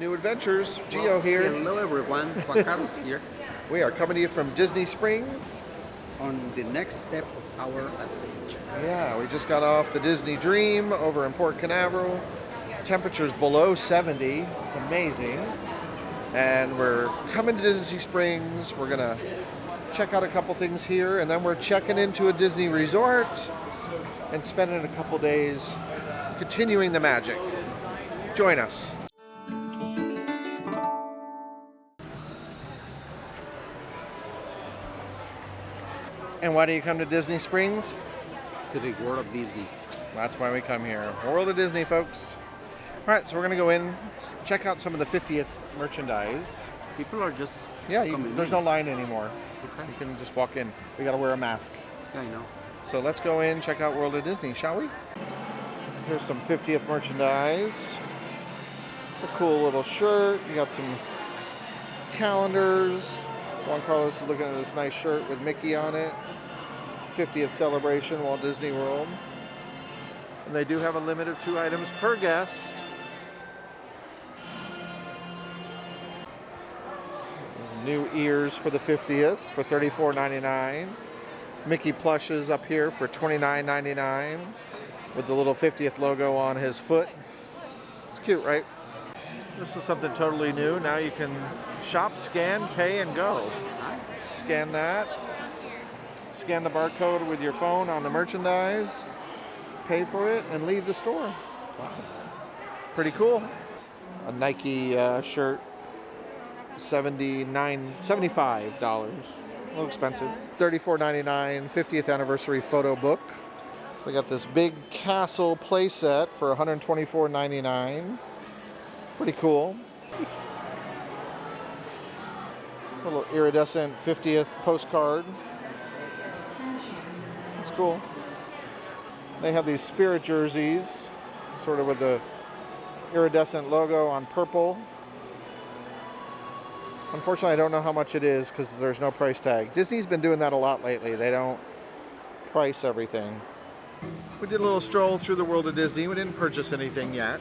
New Adventures. Gio here. Hello everyone, Juan Carlos here. We are coming to you from Disney Springs. On the next step of our adventure. Yeah, we just got off the Disney Dream over in Port Canaveral. Temperature's below 70. It's amazing. And we're coming to Disney Springs. We're gonna check out a couple things here, and then we're checking into a Disney resort and spending a couple days continuing the magic. Join us. And why do you come to Disney Springs? To the world of Disney. That's why we come here. World of Disney, folks. All right, so we're going to go in, check out some of the 50th merchandise. People are just there's no line anymore. Okay. You can just walk in. We got to wear a mask. Yeah, I know. So let's go in, check out World of Disney, shall we? Here's some 50th merchandise. It's a cool little shirt. You got some calendars. Juan Carlos is looking at this nice shirt with Mickey on it. 50th celebration, Walt Disney World. And they do have a limit of 2 items per guest. New ears for the 50th for $34.99. Mickey plushes up here for $29.99 with the little 50th logo on his foot. It's cute, right? This is something totally new. Now you can shop, scan, pay, and go. Scan that. Scan the barcode with your phone on the merchandise. Pay for it and leave the store. Wow. Pretty cool. A Nike shirt. $75. A little expensive. $34.99 50th anniversary photo book. So we got this big castle playset for $124.99. Pretty cool. A little iridescent 50th postcard. That's cool. They have these Spirit jerseys, sort of with the iridescent logo on purple. Unfortunately, I don't know how much it is because there's no price tag. Disney's been doing that a lot lately. They don't price everything. We did a little stroll through the world of Disney. We didn't purchase anything yet.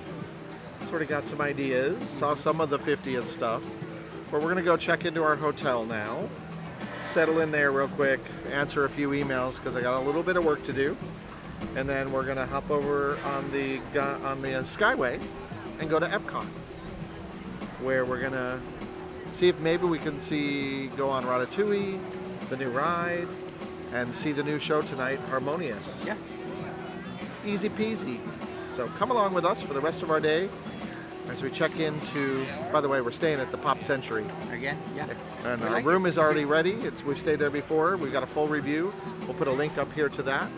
Sort of got some ideas. Saw some of the 50th stuff. But we're going to go check into our hotel now. Settle in there real quick. Answer a few emails because I got a little bit of work to do. And then we're going to hop over on the Skyway and go to EPCOT, where we're going to see if maybe we can go on Ratatouille, the new ride, and see the new show tonight, Harmonious. Yes. Easy peasy. So come along with us for the rest of our day as we check into, by the way, we're staying at the Pop Century. Again? Yeah. And our room is already ready. We've stayed there before. We've got a full review. We'll put a link up here to that.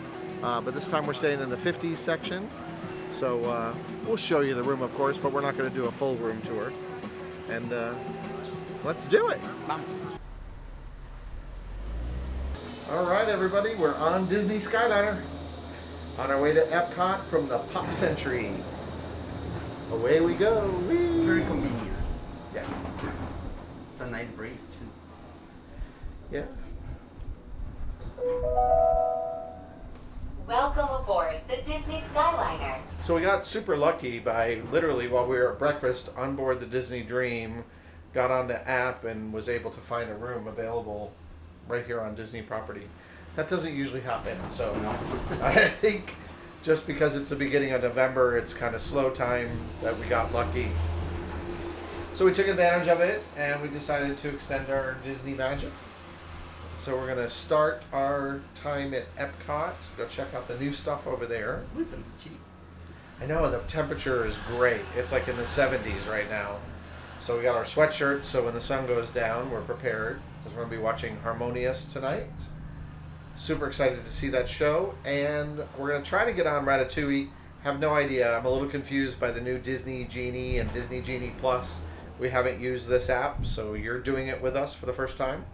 But this time we're staying in the 50s section. So we'll show you the room, of course, but we're not going to do a full room tour. And let's do it. Vamos. All right, everybody, we're on Disney Skyliner. On our way to EPCOT from the Pop Century. Away we go. Whee! It's very convenient. Yeah. It's a nice breeze too. Yeah. Welcome aboard the Disney Skyliner. So we got super lucky by literally while we were at breakfast on board the Disney Dream, got on the app and was able to find a room available right here on Disney property. That doesn't usually happen, so I think just because it's the beginning of November, it's kind of slow time that we got lucky. So we took advantage of it and we decided to extend our Disney magic. So we're going to start our time at EPCOT, go check out the new stuff over there. Listen, cheap. I know, the temperature is great. It's like in the 70s right now. So we got our sweatshirts, so when the sun goes down, we're prepared, because we're going to be watching Harmonious tonight. Super excited to see that show, and we're going to try to get on Ratatouille. Have no idea. I'm a little confused by the new Disney Genie and Disney Genie Plus. We haven't used this app, so you're doing it with us for the first time,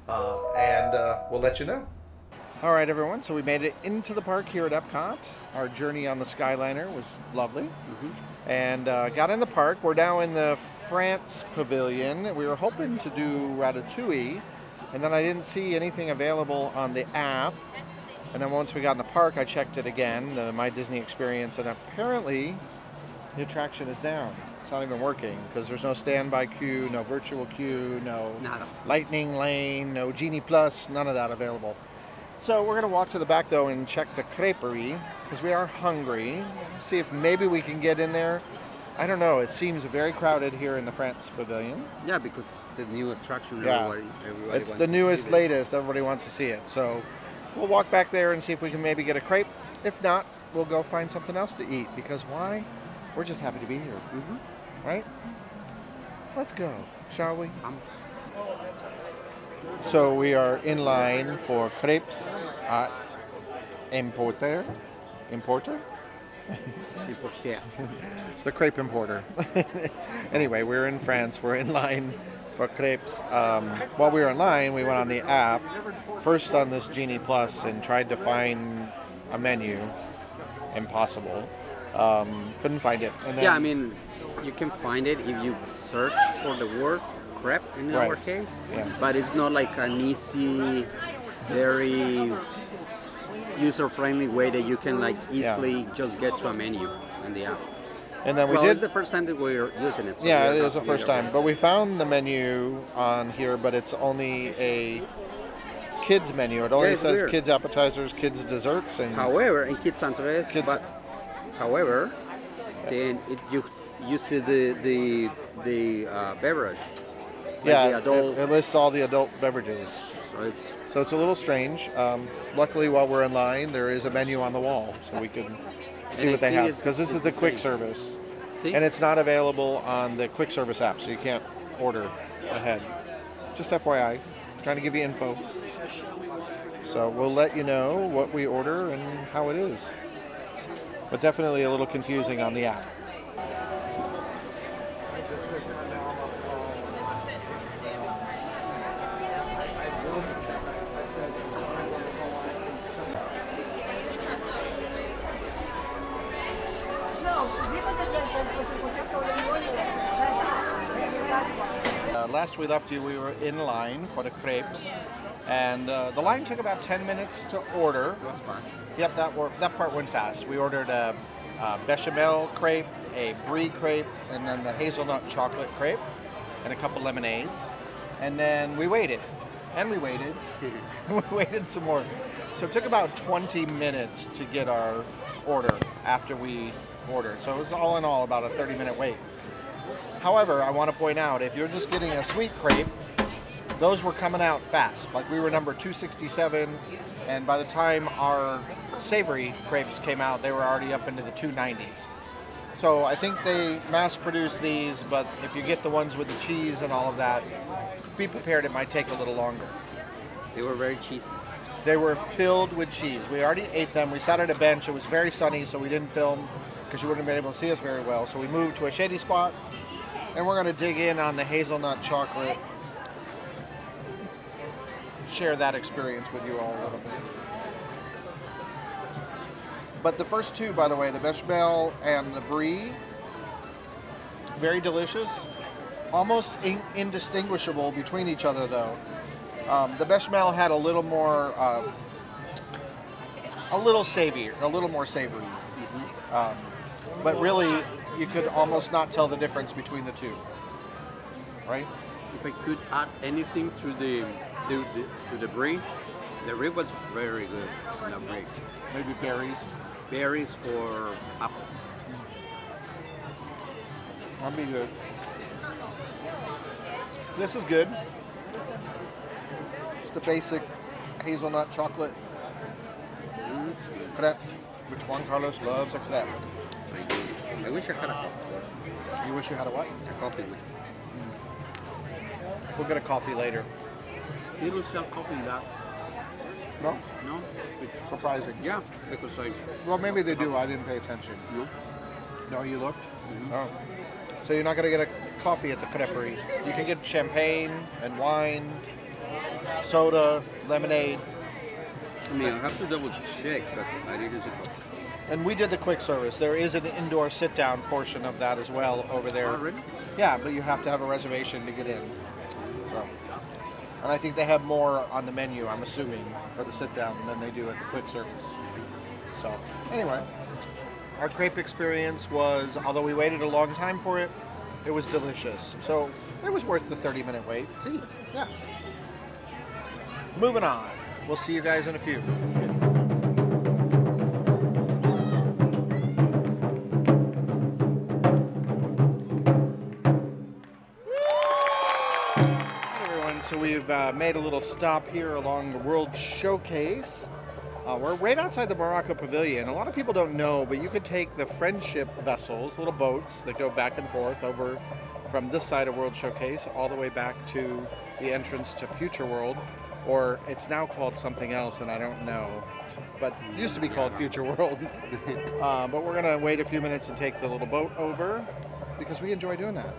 and we'll let you know. All right, everyone, so we made it into the park here at EPCOT. Our journey on the Skyliner was lovely. Mm-hmm. And got in the park. We're now in the France Pavilion. We were hoping to do Ratatouille, and then I didn't see anything available on the app. And then once we got in the park, I checked it again, the My Disney Experience, and apparently the attraction is down. It's not even working because there's no standby queue, no virtual queue, no Nada. lightning lane, no Genie Plus, none of that available. So we're going to walk to the back though and check the creperie because we are hungry. See if maybe we can get in there. I don't know. It seems very crowded here in the France Pavilion. Yeah, because the new attraction. Yeah. Everybody It's wants the to newest, see it. latest. Everybody wants to see it. So we'll walk back there and see if we can maybe get a crepe. If not, we'll go find something else to eat because why? We're just happy to be here. Right? Let's go, shall we? So we are in line for crepes at Importer. Yeah. The crepe importer. Anyway, we're in France. We're in line for crepes. While we were in line, we went on the app, first on this Genie Plus, and tried to find a menu. Impossible. Couldn't find it. And then, Yeah, I mean, you can find it if you search for the word crepe in Right. our case, Yeah. but it's not like an easy, very user-friendly way that you can like easily just get to a menu in the app. and then we Well, did. it's the first time that we're using it. So Yeah, we're it not is the first familiar time. with But we found the menu on here, but it's only a kids menu. It only Yeah, it's says weird. kids appetizers, kids desserts, and However, in Kids Andres, Kids- but however, then you see the beverage. Like yeah, the adult. it lists all the adult beverages. So it's So it's a little strange. Luckily, while we're in line, there is a menu on the wall, so we can see And what I they think have. it's- Because this it's is the the quick same. service, see? and it's not available on the quick service app, so you can't order ahead. Just FYI, trying to give you info. So we'll let you know what we order and how it is. But definitely a little confusing on the app. Last we left you, we were in line for the crepes, and the line took about 10 minutes to order. It was fast. Yep, that part went fast. We ordered a bechamel crepe, a brie crepe, and then the hazelnut chocolate crepe, and a couple lemonades. And then we waited, and we waited, and we waited some more. So it took about 20 minutes to get our order after we ordered. So it was all in all about a 30-minute wait. However, I want to point out, if you're just getting a sweet crepe, those were coming out fast. Like we were number 267, and by the time our savory crepes came out, they were already up into the 290s. So I think they mass-produced these, but if you get the ones with the cheese and all of that, be prepared, it might take a little longer. They were very cheesy. They were filled with cheese. We already ate them. We sat at a bench. It was very sunny, so we didn't film because you wouldn't have been able to see us very well. So we moved to a shady spot, and we're going to dig in on the hazelnut chocolate. Share that experience with you all a little bit. But the first two, by the way, the bechamel and the brie, very delicious. Almost indistinguishable between each other, though. The bechamel had a little more, a little more savory. But really, you could almost not tell the difference between the two, right? If I could add anything to the brie, the rib was very good. In the brie. Maybe berries. Berries or apples. That'd be good. This is good. Just the basic hazelnut chocolate crepe, which Juan Carlos loves a crepe. I wish I had a coffee. You wish you had a what? A coffee. We'll get a coffee later. You don't sell coffee in that? No? No? Surprising. Yeah, because I Well, maybe they do. I didn't pay attention. no. No, you looked? Oh. So you're not going to get a coffee at the creperie. You can get champagne and wine, soda, lemonade. I mean, I have to double check, but I didn't see coffee. And we did the quick service. There is an indoor sit-down portion of that as well over there. Oh, really? Yeah, but you have to have a reservation to get in. So, and I think they have more on the menu, I'm assuming, for the sit-down than they do at the quick service. So, anyway, our crepe experience was, although we waited a long time for it, It was delicious. So it was worth the 30-minute wait. See? Yeah. Moving on. We'll see you guys in a few. So we've made a little stop here along the World Showcase. We're right outside the Morocco Pavilion. A lot of people don't know, but you could take the friendship vessels, little boats that go back and forth over from this side of World Showcase all the way back to the entrance to Future World, or it's now called something else and I don't know, but it used to be called Future World. But we're gonna wait a few minutes and take the little boat over because we enjoy doing that.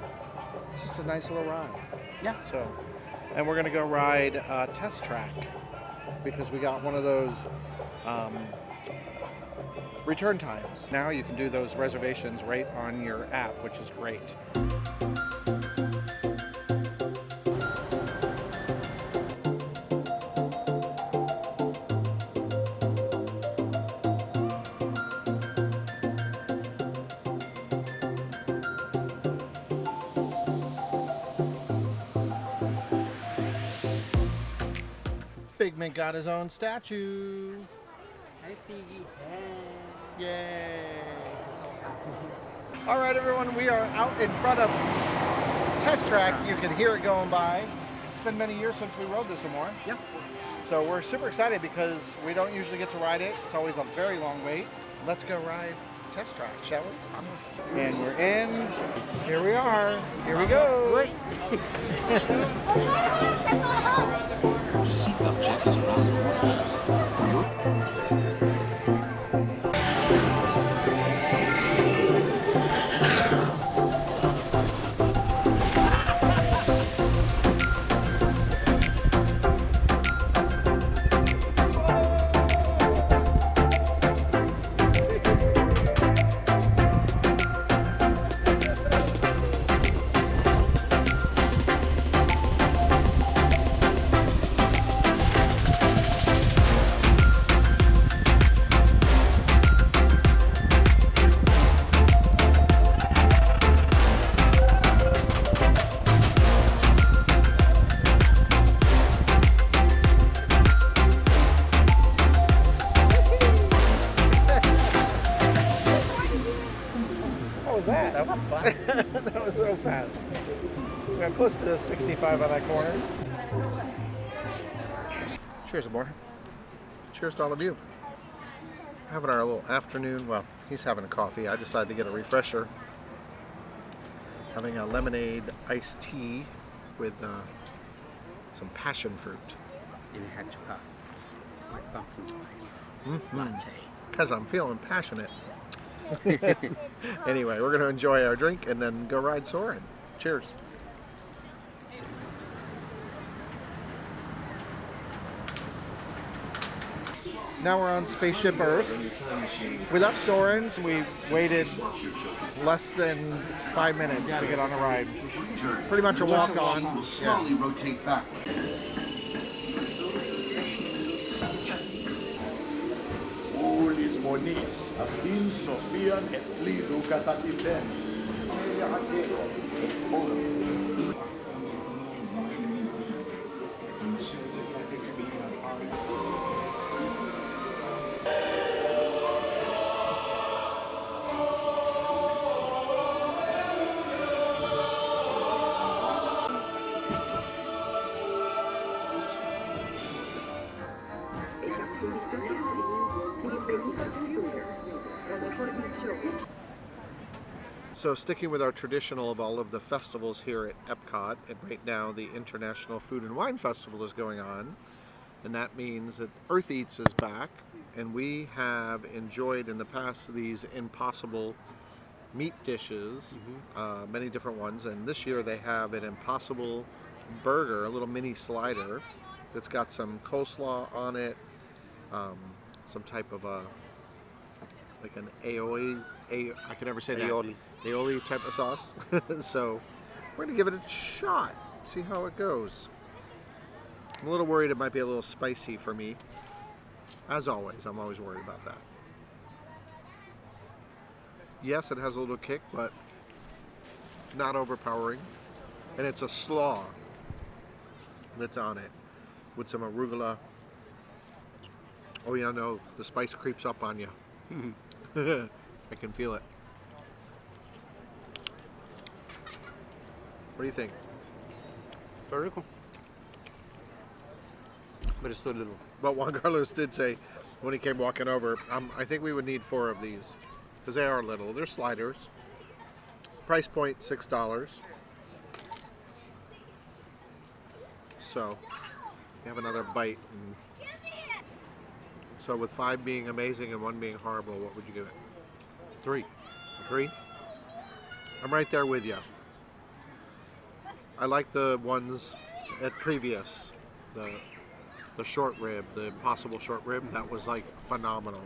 It's just a nice little ride. Yeah. So. And we're going to go ride Test Track because we got one of those return times. Now you can do those reservations right on your app, which is great. Figment got his own statue. Hi, Piggy. Yay. All right, everyone, we are out in front of Test Track. You can hear it going by. It's been many years since we rode this anymore. Yep. So we're super excited because we don't usually get to ride it. It's always a very long wait. Let's go ride Test Track, shall we? And we're in. Here we are. Here we go. Wait. The seatbelt check is around. That was fast. That was so fast. We got close to 65 on that corner. Cheers, Amor. Cheers to all of you. Having our little afternoon, well, he's having a coffee. I decided to get a refresher. Having a lemonade iced tea with some passion fruit. And I had to have my pumpkin spice Mm-hmm. latte. Because I'm feeling passionate. Anyway, we're going to enjoy our drink and then go ride Soarin'. Cheers. Now we're on Spaceship Earth. We left Soarin'. We waited less than 5 minutes to get on the ride. Pretty much a walk-on. Slowly rotate backward. Ulis monis, abin Sofian et lidu katatipen. So sticking with our traditional of all of the festivals here at EPCOT, and right now the International Food and Wine Festival is going on, and that means that Earth Eats is back, and we have enjoyed in the past these impossible meat dishes, many different ones, and this year they have an impossible burger, a little mini slider that's got some coleslaw on it, some type of a like an aioli, I can never say that. Aioli type of sauce. So we're gonna give it a shot, see how it goes. I'm a little worried it might be a little spicy for me. As always, I'm always worried about that. Yes, it has a little kick, but not overpowering, and it's a slaw that's on it with some arugula. Oh yeah, no, the spice creeps up on you. I can feel it. What do you think? Very cool. But it's too little. But Juan Carlos did say when he came walking over, I think we would need 4 of these because they are little. They're sliders. Price point $6. So you have another bite. And so with 5 being amazing and 1 being horrible, what would you give it? 3. 3? I'm right there with you. I like the ones at previous, the short rib, the impossible short rib. That was like phenomenal.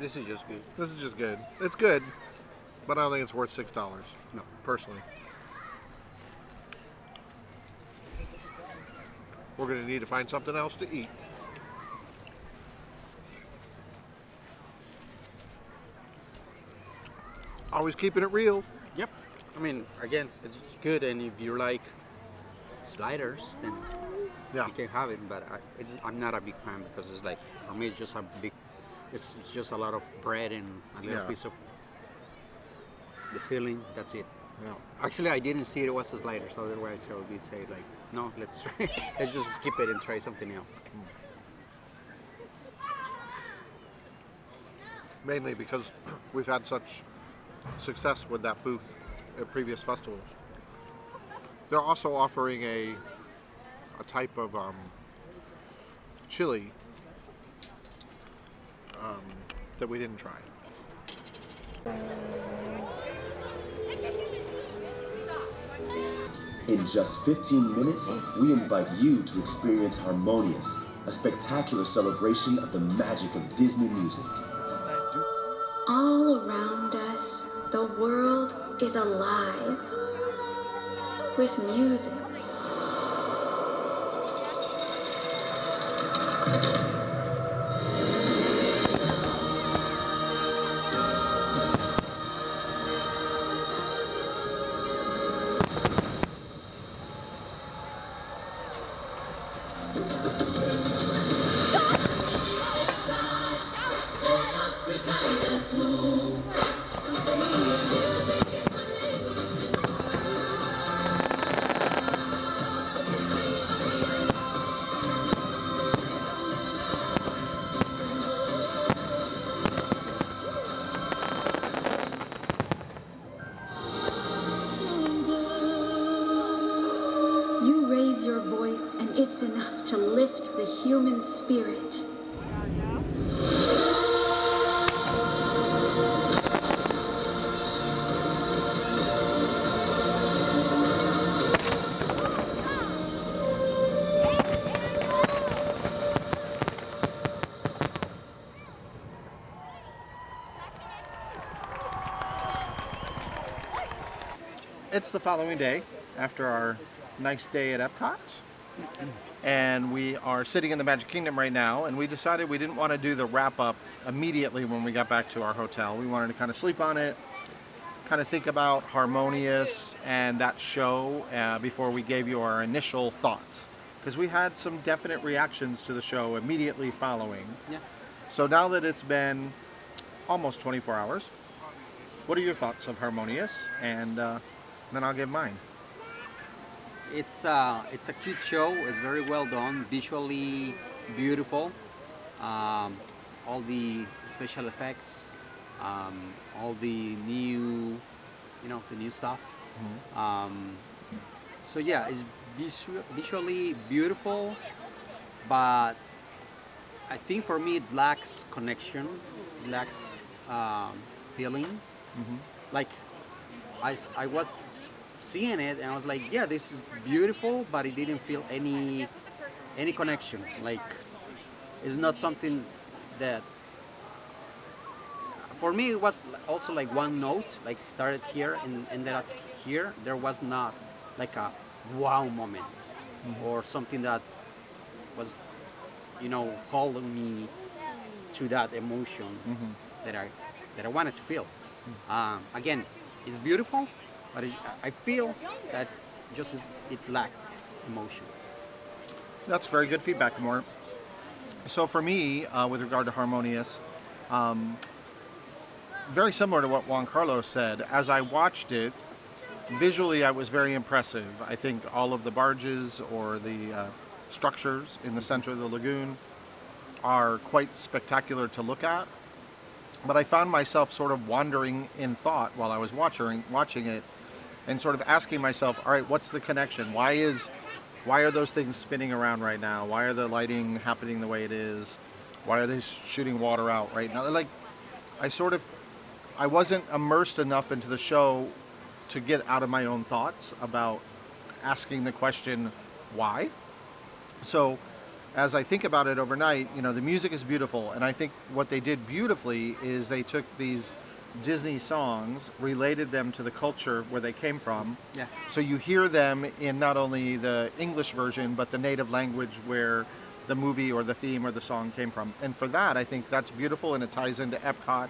This is just good. This is just good. It's good, but I don't think it's worth $6. No. Personally. We're going to need to find something else to eat. Always keeping it real. Yep. I mean, again, it's good, and if you like sliders, then Yeah. you can have it. But I'm not a big fan because it's like, for me, it's just a big. It's just a lot of bread and a little Yeah. piece of the filling. That's it. Yeah. Actually, I didn't see it was a slider, so otherwise I would say like, no, let's try. Let's just skip it and try something else. Mainly because we've had such success with that booth at previous festivals. They're also offering a type of chili that we didn't try. In just 15 minutes, we invite you to experience Harmonious, a spectacular celebration of the magic of Disney music. All around us, the world is alive with music. You raise your voice and it's enough to lift the human spirit. It's the following day after our nice day at EPCOT, and we are sitting in the Magic Kingdom right now, and we decided we didn't want to do the wrap-up immediately when we got back to our hotel. We wanted to kind of sleep on it, kind of think about Harmonious and that show before we gave you our initial thoughts, because we had some definite reactions to the show immediately following. Yeah. So now that it's been almost 24 hours, what are your thoughts of Harmonious? And then I'll give mine. It's a cute show. It's very well done, visually beautiful. All the special effects, all the new, the new stuff. So yeah, it's visually beautiful, but I think for me it lacks connection, it lacks feeling. Like I was seeing it and I was like, yeah, this is beautiful, but it didn't feel any connection. Like, it's not something that for me it was also like one note, like started here and ended up here. There was not like a wow moment or something that was calling me to that emotion that I wanted to feel. Again, it's beautiful, but I feel that just it lacks emotion. That's very good feedback, Mort. So for me, with regard to Harmonious, very similar to what Juan Carlos said. As I watched it, visually I was very impressive. I think all of the barges or the structures in the center of the lagoon are quite spectacular to look at. But I found myself sort of wandering in thought while I was watching it, and sort of asking myself, all right, what's the connection? Why are those things spinning around right now? Why are the lighting happening the way it is? Why are they shooting water out right now? Like, I wasn't immersed enough into the show to get out of my own thoughts about asking the question, why? So as I think about it overnight, you know, the music is beautiful, and I think what they did beautifully is they took these Disney songs, related them to the culture where they came from. Yeah. So you hear them in not only the English version, but the native language where the movie or the theme or the song came from. And for that, I think that's beautiful, and it ties into EPCOT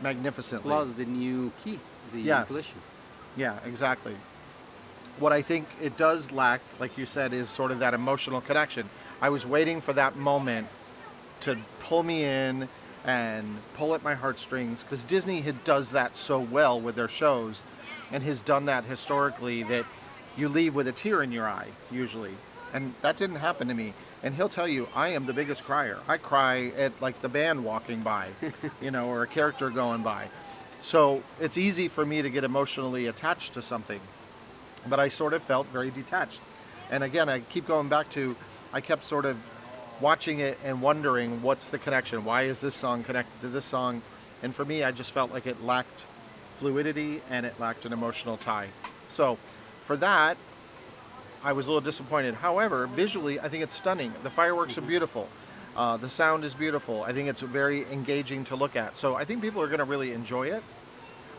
magnificently. Plus the new key, the Yes. inclusion. Yeah, exactly. What I think it does lack, like you said, is sort of that emotional connection. I was waiting for that moment to pull me in and pull at my heartstrings, because Disney does that so well with their shows, and has done that historically, that you leave with a tear in your eye, usually. And that didn't happen to me. And he'll tell you, I am the biggest crier. I cry at like the band walking by, you know, or a character going by. So it's easy for me to get emotionally attached to something. But I sort of felt very detached. And again, I keep going back to, I kept sort of watching it and wondering, what's the connection? Why is this song connected to this song? And for me, I just felt like it lacked fluidity and it lacked an emotional tie. So for that, I was a little disappointed. However, visually, I think it's stunning. The fireworks are beautiful. The sound is beautiful. I think it's very engaging to look at. So I think people are going to really enjoy it.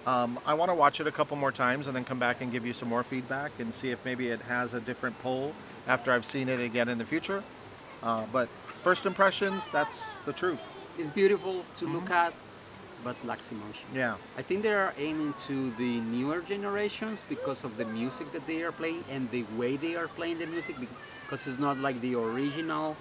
I want to watch it a couple more times and then come back and give you some more feedback and see if maybe it has a different pull after I've seen it again in the future. But first impressions, that's the truth. It's beautiful to look at, but lacks emotion. Yeah. I think they are aiming to the newer generations because of the music that they are playing and the way they are playing the music, because it's not like the original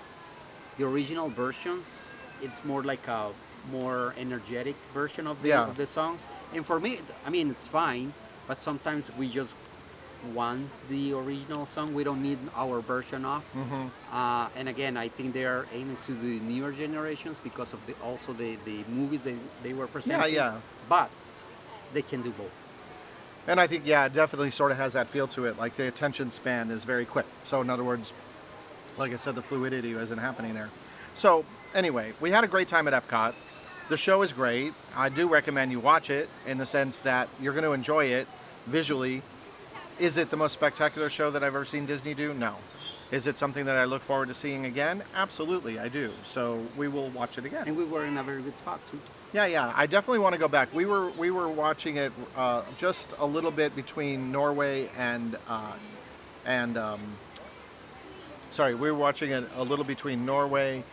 versions. It's more like a more energetic version of the songs. And for me, I mean, it's fine, but sometimes we just want the original song. We don't need our version of. And again, I think they are aiming to the newer generations because of also the movies they were presenting. Yeah. But they can do both. And I think, yeah, it definitely sort of has that feel to it. Like the attention span is very quick. So in other words, like I said, the fluidity isn't happening there. So anyway, we had a great time at EPCOT. The show is great. I do recommend you watch it in the sense that you're going to enjoy it visually. Is it the most spectacular show that I've ever seen Disney do? No. Is it something that I look forward to seeing again? Absolutely, I do. So we will watch it again. And we were in a very good spot too. Yeah. I definitely want to go back. We were watching it just a little bit between Norway we were watching it a little between Norway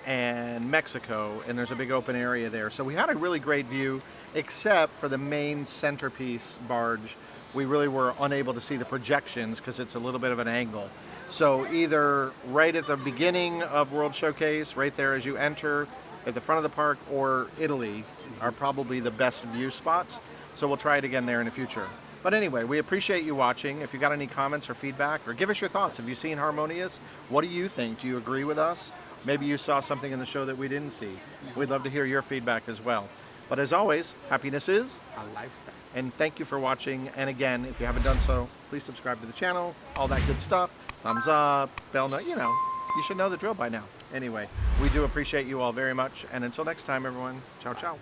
and Mexico, and there's a big open area there. So we had a really great view, except for the main centerpiece barge. We really were unable to see the projections because it's a little bit of an angle. So either right at the beginning of World Showcase, right there as you enter at the front of the park, or Italy are probably the best view spots. So we'll try it again there in the future. But anyway, we appreciate you watching. If you got any comments or feedback, or give us your thoughts. Have you seen Harmonious? What do you think? Do you agree with us? Maybe you saw something in the show that we didn't see. We'd love to hear your feedback as well. But as always, happiness is A lifestyle. and thank you for watching. And again, if you haven't done so, please subscribe to the channel, all that good stuff. Thumbs up, bell note, you should know the drill by now. Anyway, we do appreciate you all very much. And until next time, everyone, ciao, ciao.